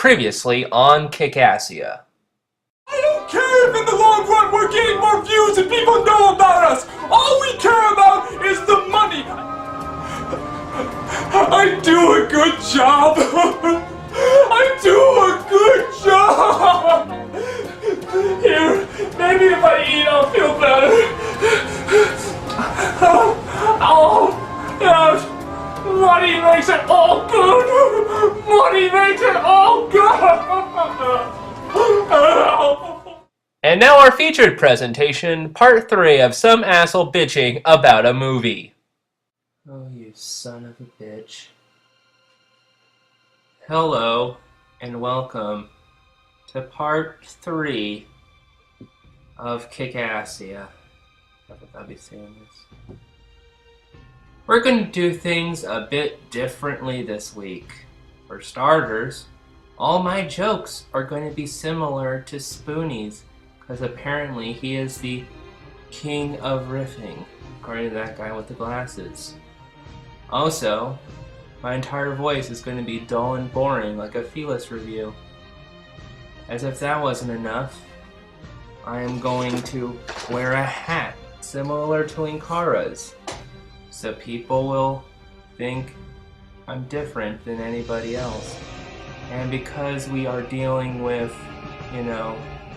Previously on Kickassia. I don't care if in the long run we're getting more views and people know about us. All we care about is the money. I do a good job. I do a good job. Here, maybe if I eat, I'll feel better. Oh, yes. Money makes it all good. Money makes it all good. And now our featured presentation, part 3 of some asshole bitching about a movie. Oh, you son of a bitch. Hello, and welcome to part 3 of Kickassia. I thought I'd be saying this. We're going to do things a bit differently this week. For starters, all my jokes are going to be similar to Spoonie's, because apparently he is the king of riffing, according to that guy with the glasses. Also, my entire voice is going to be dull and boring like a Felis review. As if that wasn't enough, I am going to wear a hat similar to Linkara's, so people will think I'm different than anybody else. And because we are dealing with,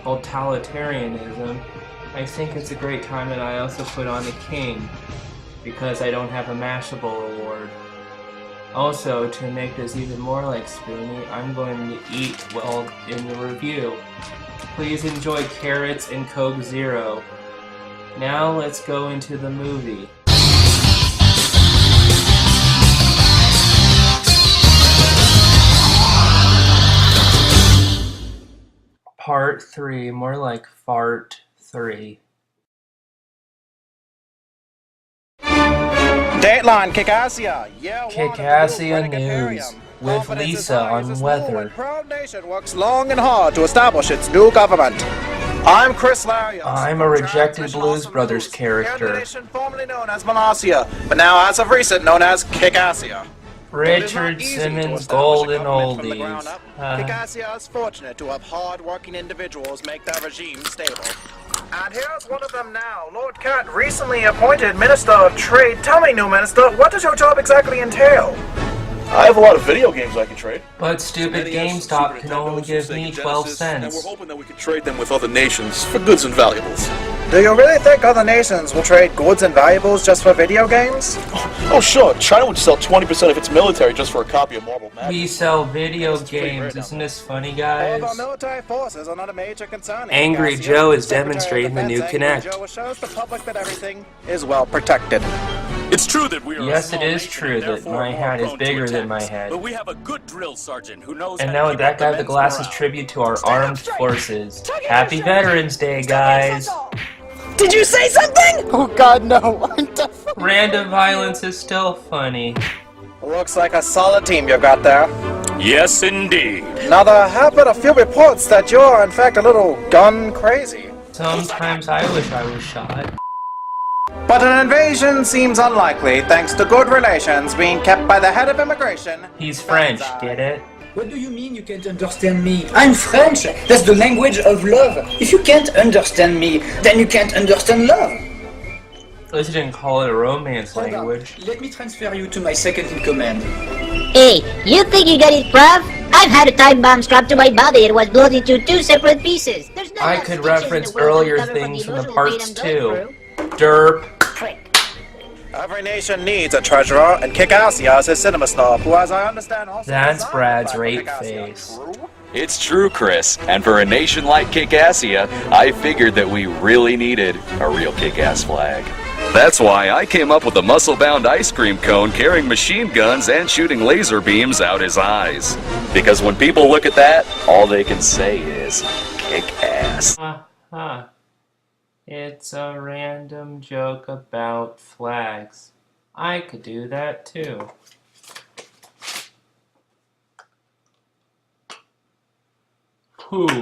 totalitarianism, I think it's a great time that I also put on a king, because I don't have a Mashable award. Also, to make this even more like Spoonie, I'm going to eat well in the review. Please enjoy carrots and Coke Zero. Now let's go into the movie. Part 3, more like Fart 3. Dateline Kickassia. Kickassia News with Lisa on weather. Proud nation works long and hard to establish its new government. I'm Chris Larios. I'm a rejected Blues Brothers character. Nation formerly known as Monassia, but now as of recent known as Kickassia. Richard Simmons Golden Oldies. Kickassia is fortunate to have hard-working individuals make their regime stable. And here's one of them now. Lord Cat recently appointed Minister of Trade. Tell me, new Minister, what does your job exactly entail? I have a lot of video games I can trade. But stupid GameStop can only give me 12 cents. And we're hoping that we can trade them with other nations for goods and valuables. Do you really think other nations will trade goods and valuables just for video games? Oh sure, China would sell 20% of its military just for a copy of Marble Madness. We sell video games, isn't this funny, guys? All of our military forces are not a major concern. Angry Joe is demonstrating the new Kinect. Joe shows the public that everything is well protected. It's true that we are Yes, it is true that my hat is bigger than my head. But we have a good drill sergeant who knows. And now with that guy with the glasses, tribute to our armed forces. Happy Veterans Day, guys! Did you say something? Oh god, no. Random violence is still funny. Looks like a solid team you've got there. Yes, indeed. Now there have been a few reports that you're in fact a little gun crazy. Sometimes I wish I was shot. But an invasion seems unlikely thanks to good relations being kept by the head of immigration. He's French, get it? What do you mean you can't understand me? I'm French. That's the language of love. If you can't understand me, then you can't understand love. At least you didn't call it a romance Hold on. language. Let me transfer you to my second in command. Hey, you think you got it, bruv? I've had a time bomb strapped to my body and was blown into 2 separate pieces. There's no I else could stitches in reference the world earlier that'll cover things from the emotional pain parts I'm too. going Derp. through. Prick. Every nation needs a treasurer, and Kickassia is his cinema snob, who, as I understand, also That's designed Brad's by rape Kickassia. face. It's true, Chris, and for a nation like Kickassia, I figured that we really needed a real kick-ass flag. That's why I came up with a muscle-bound ice cream cone carrying machine guns and shooting laser beams out his eyes. Because when people look at that, all they can say is, kick-ass. It's a random joke about flags. I could do that too. Whew.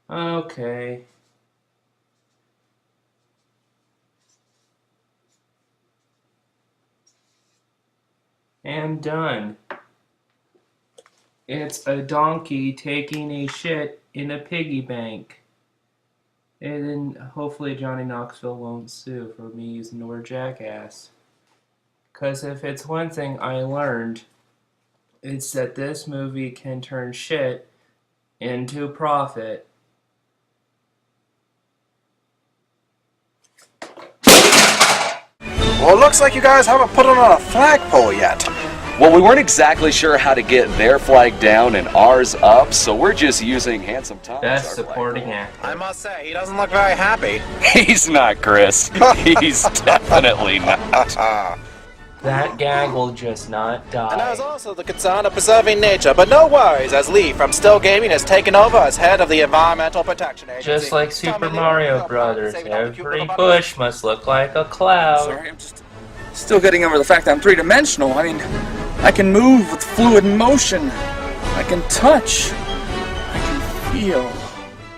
Okay. And done. It's a donkey taking a shit in a piggy bank. And then hopefully Johnny Knoxville won't sue for me using the word jackass. Because if it's one thing I learned, it's that this movie can turn shit into profit. Well, it looks like you guys haven't put it on a flagpole yet. Well, we weren't exactly sure how to get their flag down and ours up, so we're just using Handsome Tom. Best supporting actor. I must say, he doesn't look very happy. He's not, Chris. He's definitely not. That gag will just not And there's die. also the concern of preserving nature, but no worries, as Lee from Still Gaming has taken over as head of the Environmental Protection Agency. Just like Super Tommy Lee, Mario you're Brothers, saving all the cute every little bush must look like a cloud. Sorry, I'm just still getting over the fact that I'm three-dimensional. I mean, I can move with fluid motion. I can touch. I can feel.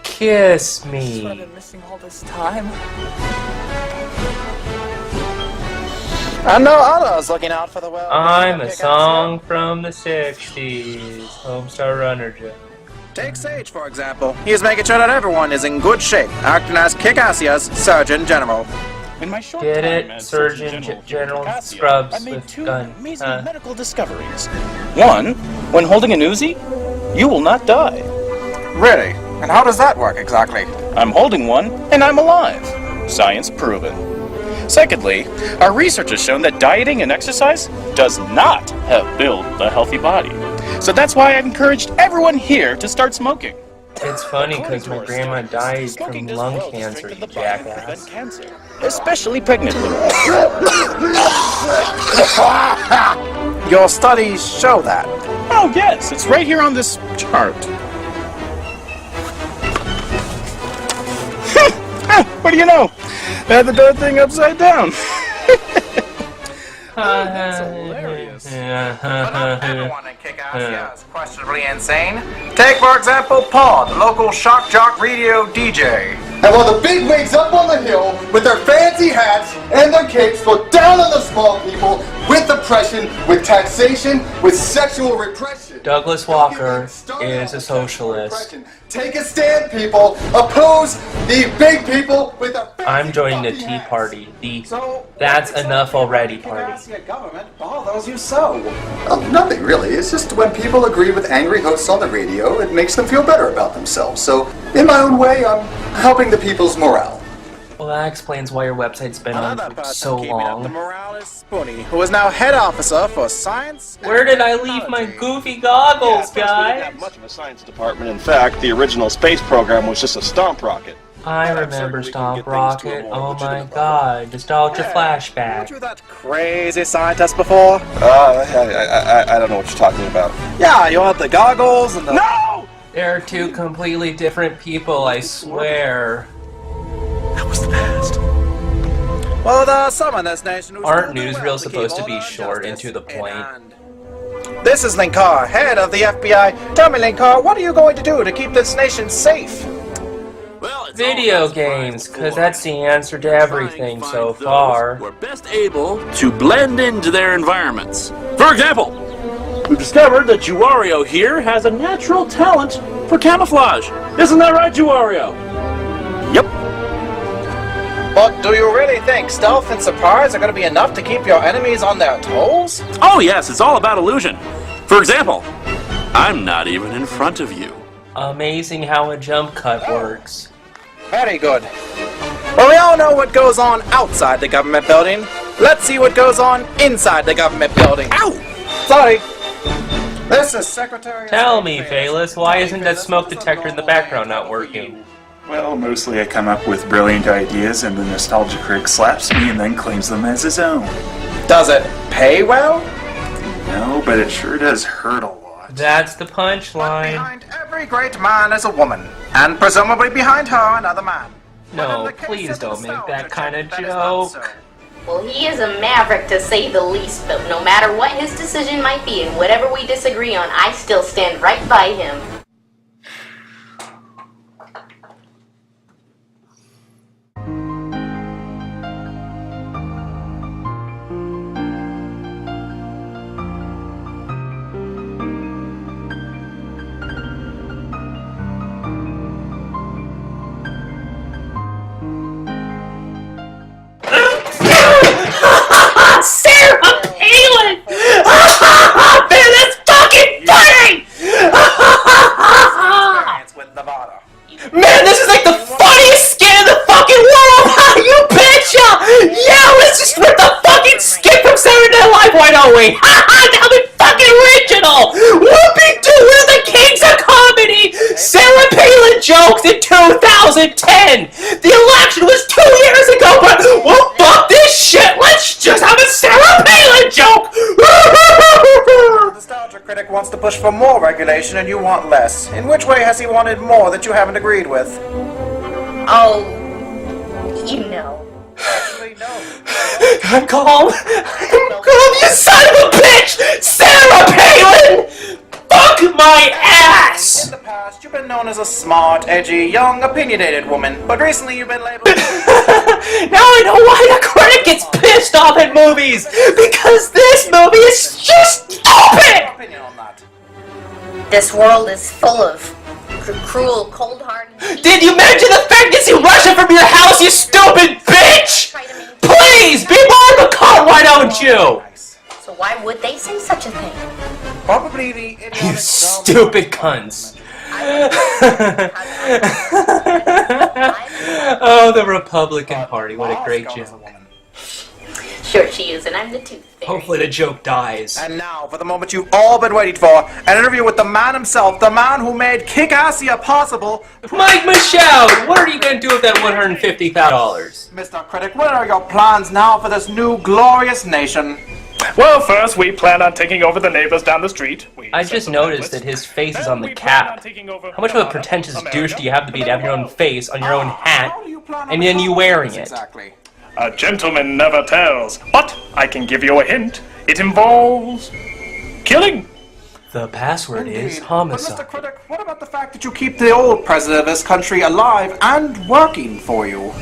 Kiss I've me. been missing all this time. And no others looking out for the world. I'm a song from the 60s. Homestar Runner joke. Take Sage, for example. He is making sure that everyone is in good shape, acting as Kickassia's Surgeon General. In my short Get time it? as Surgeon here General at Kickassia, Scrubs I made with two gun. amazing Huh. medical discoveries. One, when holding an Uzi, you will not die. Really? And how does that work exactly? I'm holding one, and I'm alive. Science proven. Secondly, our research has shown that dieting and exercise does not help build a healthy body. So that's why I've encouraged everyone here to start smoking. It's funny because my According to our grandma studies, died smoking from does lung well to cancer, strengthen you the body and prevent jackass. cancer, especially pregnant women. Your studies show that. Oh yes, it's right here on this chart. What do you know? I had the darn thing upside down. But not everyone in Kickassia is questionably insane. Take, for example, Paul, the local shock jock radio DJ. And while the big wigs up on the hill with their fancy hats and their capes look down on the small people with oppression, with taxation, with sexual repression. Douglas Walker is a socialist. Take a stand, people. Oppose the big people with their fancy I'm joining the puffy Tea hats. Party. The So, That's enough already party. Kickassia government bothers you so. Nothing really. It's just when people agree with angry hosts on the radio, it makes them feel better about themselves. So, in my own way, I'm helping the people's morale. Well, that explains why your website's been on Another for person so keeping up the long. morale is Spoonie, who is now head officer for science. Where did I leave my goofy goggles, We didn't have guys? much of a science department. In fact, the original space program was just a stomp rocket. I remember Stomp Rocket. Oh my god. Nostalgia Weren't flashback. you that crazy scientist before? I don't know what you're talking about. Yeah, you had the goggles and the... No! They're two completely different people, I swear. That was the past. Well, there are some in this nation who Aren't still do newsreels well supposed to keep be order and short and justice to the point? in hand. This is Linkar, head of the FBI. Tell me, Linkar, what are you going to do to keep this nation safe? Well, it's Video all about games, survival because for that's the answer to everything trying to so find those far. who are best able to blend into their environments. For example, we've discovered that Juwario here has a natural talent for camouflage. Isn't that right, Juwario? Yep. But do you really think stealth and surprise are going to be enough to keep your enemies on their toes? Oh yes, it's all about illusion. For example, I'm not even in front of you. Amazing how a jump cut works. Very good. Well, we all know what goes on outside the government building. Let's see what goes on inside the government building. Ow! Sorry. This is Secretary of Tell State me, Affairs. Phaelus, why isn't that smoke detector in the background not working? Well, mostly I come up with brilliant ideas and the nostalgia critic slaps me and then claims them as his own. Does it pay well? No, but it sure does hurt a lot. That's the punchline. Behind every great man is a woman, and presumably behind her another man. No, please don't make that kind of That is not joke. so. Well, he is a maverick to say the least, but no matter what his decision might be and whatever we disagree on, I still stand right by him. going. That'll be fucking original. Whoopie-doo, we're the kings of comedy. Sarah Palin jokes in 2010. The election was 2 years ago, but well, fuck this shit. Let's just have a Sarah Palin joke. The nostalgia critic wants to push for more regulation and you want less. In which way has he wanted more that you haven't agreed with? Oh, you know. Actually, no. I'm calm, you son of a bitch! Sarah Palin! Fuck my ass! In the past, you've been known as a smart, edgy, young, opinionated woman, but recently you've been labeled... Now I know why the critic gets pissed off at movies! Because this movie is just stupid! opinion on that. This world is full of cruel, cold-hearted people. Did you mention the fact that you Russia from your house, you stupid bitch? Please, be more of a cunt, why don't you? So why would they say such a thing? Probably the idiotic You stupid cunts. Oh, the Republican Party, what a great joke. Sure she is, and I'm the tooth fairy. Hopefully the joke dies. And now, for the moment you've all been waiting for, an interview with the man himself, the man who made Kickassia possible. Mike Michaud, what are you going to do with that $150,000? Mr. Critic, what are your plans now for this new glorious nation? Well, first we plan on taking over the neighbors down the street. I just noticed that his face is on the cap. How much of a pretentious douche do you have to be to have your own face on your own hat, and then you wearing it? Exactly. A gentleman never tells, but I can give you a hint. It involves killing. The password is But homicide. Mr. Critic, what about the fact that you keep the old president of this country alive and working for you?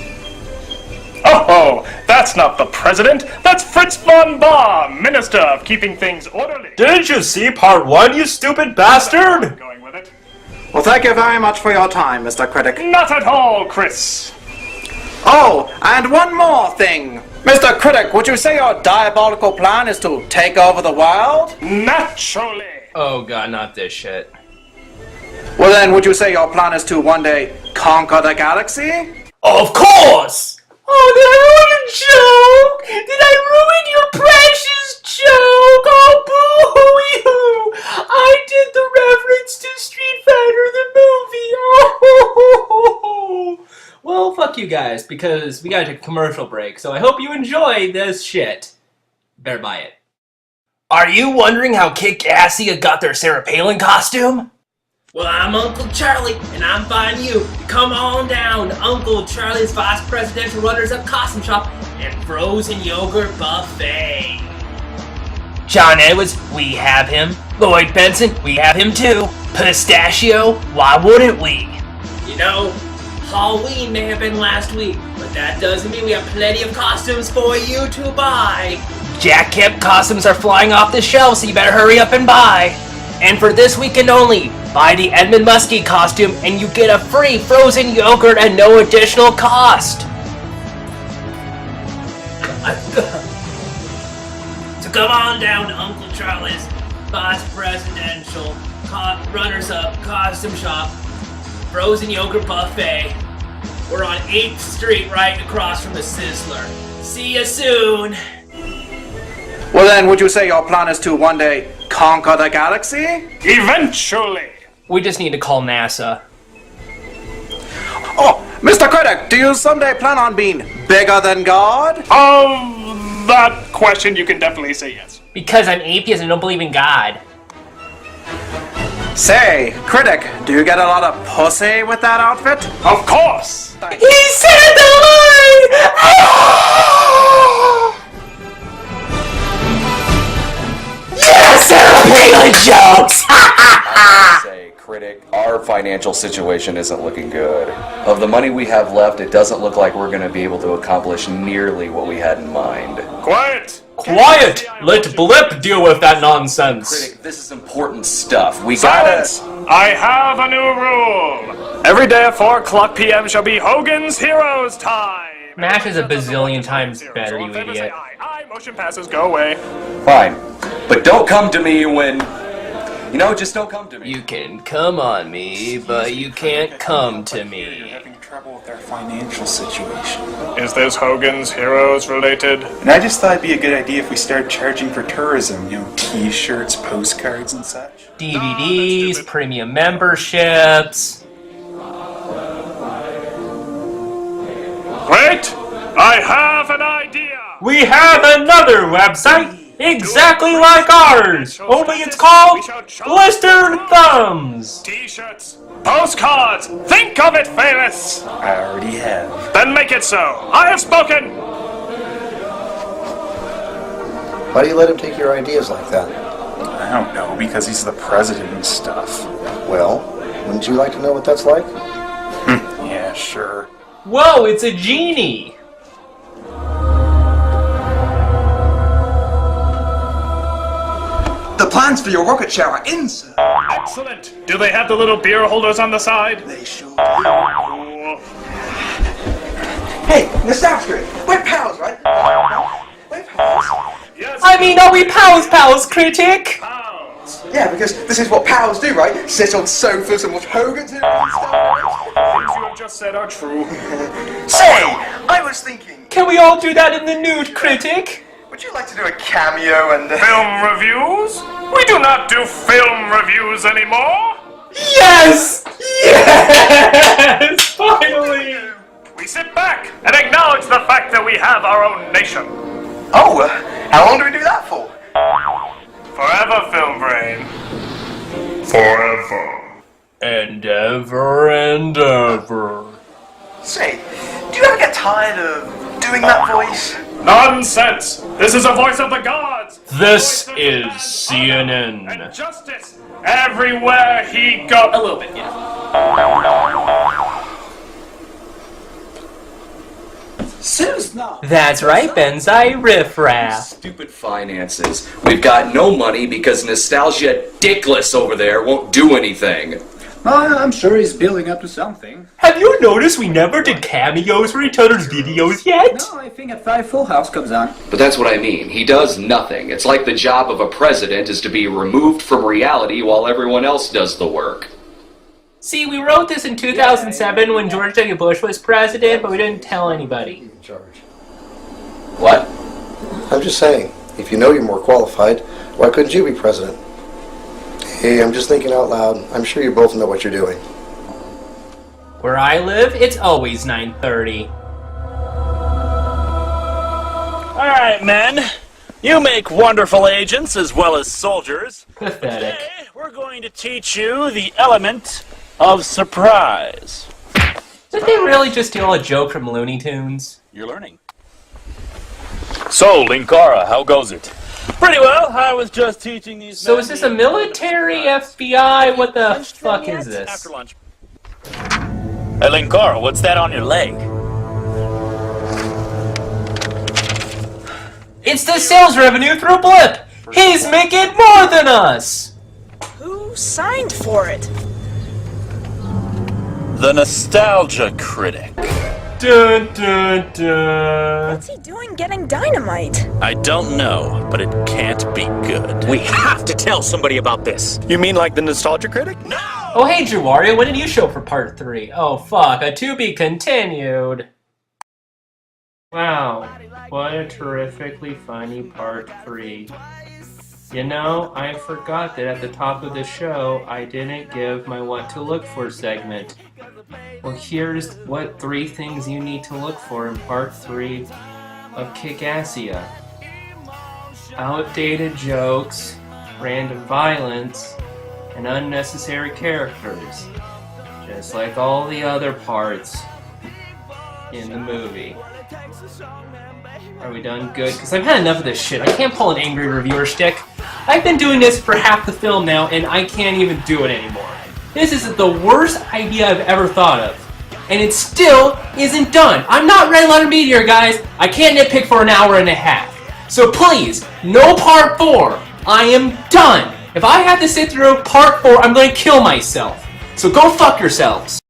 Oh, that's not the president. That's Fritz von Baum, Minister of Keeping Things Orderly. Didn't you see part 1, you stupid bastard? Going with it. Well, thank you very much for your time, Mr. Critic. Not at all, Chris. Oh, and one more thing. Mr. Critic, would you say your diabolical plan is to take over the world? Naturally. Oh god, not this shit. Well then, would you say your plan is to one day conquer the galaxy? Of course! Oh, did I ruin your joke? Did I ruin your precious joke? Oh, boo-hoo-hoo! I did the reference to Street Fighter the movie. Oh, well, fuck you guys, because we gotta take a commercial break, so I hope you enjoy this shit. Better buy it. Are you wondering how Kickassia got their Sarah Palin costume? Well, I'm Uncle Charlie, and I'm inviting you to come on down to Uncle Charlie's Vice Presidential Runners-Up Costume Shop and Frozen Yogurt Buffet. John Edwards, we have him. Lloyd Benson, we have him too. Pistachio, why wouldn't we? You know, Halloween may have been last week, but that doesn't mean we have plenty of costumes for you to buy. Jack Kemp costumes are flying off the shelves, so you better hurry up and buy. And for this weekend only, buy the Edmund Muskie costume and you get a free frozen yogurt at no additional cost. So come on down to Uncle Charlie's Vice Presidential Runners-Up Costume Shop, Frozen Yogurt Buffet. We're on 8th Street right across from the Sizzler. See you soon. Well then, would you say your plan is to one day conquer the galaxy? Eventually. We just need to call NASA. Oh, Mr. Critic, do you someday plan on being bigger than God? Of that question, you can definitely say yes. Because I'm atheist and don't believe in God. Say, Critic, do you get a lot of pussy with that outfit? Of course. He said the line! Yes, Sarah Palin jokes! Say, critic, our financial situation isn't looking good. Of the money we have left, it doesn't look like we're going to be able to accomplish nearly what we had in mind. Quiet! Quiet! Let Blip deal with that nonsense. Critic, this is important stuff. We Silence! gotta... I have a new rule. Every day at 4 o'clock p.m. shall be Hogan's Heroes Time. MASH is a bazillion times better, you idiot. Aye, motion passes, go away. Fine. But don't come to me when... You know, just don't come to me. You can come on me, but you can't come to me. trouble with our financial situation. Is this Hogan's Heroes related? And I just thought it'd be a good idea if we started charging for tourism, t-shirts, postcards, and such. DVDs, premium memberships. Wait! I have an idea! We have another website exactly like ours, only it's called Blistered Thumbs. T-shirts, postcards, think of it, famous! I already have. Then make it so. I have spoken! Why do you let him take your ideas like that? I don't know, because he's the president and stuff. Well, wouldn't you like to know what that's like? Yeah, sure. Whoa, it's a genie! The plans for your rocket ship are in, sir. Excellent. Do they have the little beer holders on the side? They sure do. Cool. Hey, Nostalgia, we're pals, right? We're pals. Yes. I mean, are we pals, critic? Pals. Yeah, because this is what pals do, right? Sit on sofas and watch Hogan's Heroes and stuff. Things you have just said are true. Say, I was thinking, Can we all do that in the nude, critic? would you like to do a cameo and... Film reviews? We do not do film reviews anymore. Yes! Yes! Finally! We sit back and acknowledge the fact that we have our own nation. Oh, how long do we do that for? Forever, Film Brain. Forever. And ever and ever. Say, do you ever get tired of doing that voice? Nonsense! This is a voice of the gods! This is CNN. And justice everywhere he goes. A little bit, yeah. Susan! That's right, Benzai riffraff. Stupid finances. We've got no money because Nostalgia Dickless over there won't do anything. I'm sure he's building up to something. Have you noticed we never did cameos for each other's videos yet? No, I think at 5 Full House comes on. But that's what I mean. He does nothing. It's like the job of a president is to be removed from reality while everyone else does the work. See, we wrote this in 2007 when George W. Bush was president, but we didn't tell anybody. What? I'm just saying, if you know you're more qualified, why couldn't you be president? Hey, I'm just thinking out loud. I'm sure you both know what you're doing. Where I live, it's always 9:30. Alright, men. You make wonderful agents as well as soldiers. Pathetic. Today, we're going to teach you the element of surprise. Did they really just steal a joke from Looney Tunes? You're learning. So, Linkara, how goes it? Pretty well. I was just teaching these. So is this a military, FBI? What the fuck is this? After lunch. Hey, Linkara, what's that on your leg? It's the sales revenue through Blip! He's making more than us! Who signed for it? The Nostalgia Critic. Dun dun dun. What's he doing getting dynamite? I don't know, but it can't be good. We have to tell somebody about this. You mean like the Nostalgia Critic? No! Oh hey Juwario, when did you show up for part 3? Oh fuck, a to be continued. Wow, what a terrifically funny part 3. You know, I forgot that at the top of the show, I didn't give my what to look for segment. Well, here's what 3 things you need to look for in part 3 of Kickassia. Outdated jokes, random violence, and unnecessary characters. Just like all the other parts in the movie. Are we done? Good? Because I've had enough of this shit. I can't pull an angry reviewer shtick. I've been doing this for half the film now, and I can't even do it anymore. This is the worst idea I've ever thought of. And it still isn't done. I'm not Red Letter Meteor, guys. I can't nitpick for an hour and a half. So please, no part 4. I am done. If I have to sit through part 4, I'm going to kill myself. So go fuck yourselves.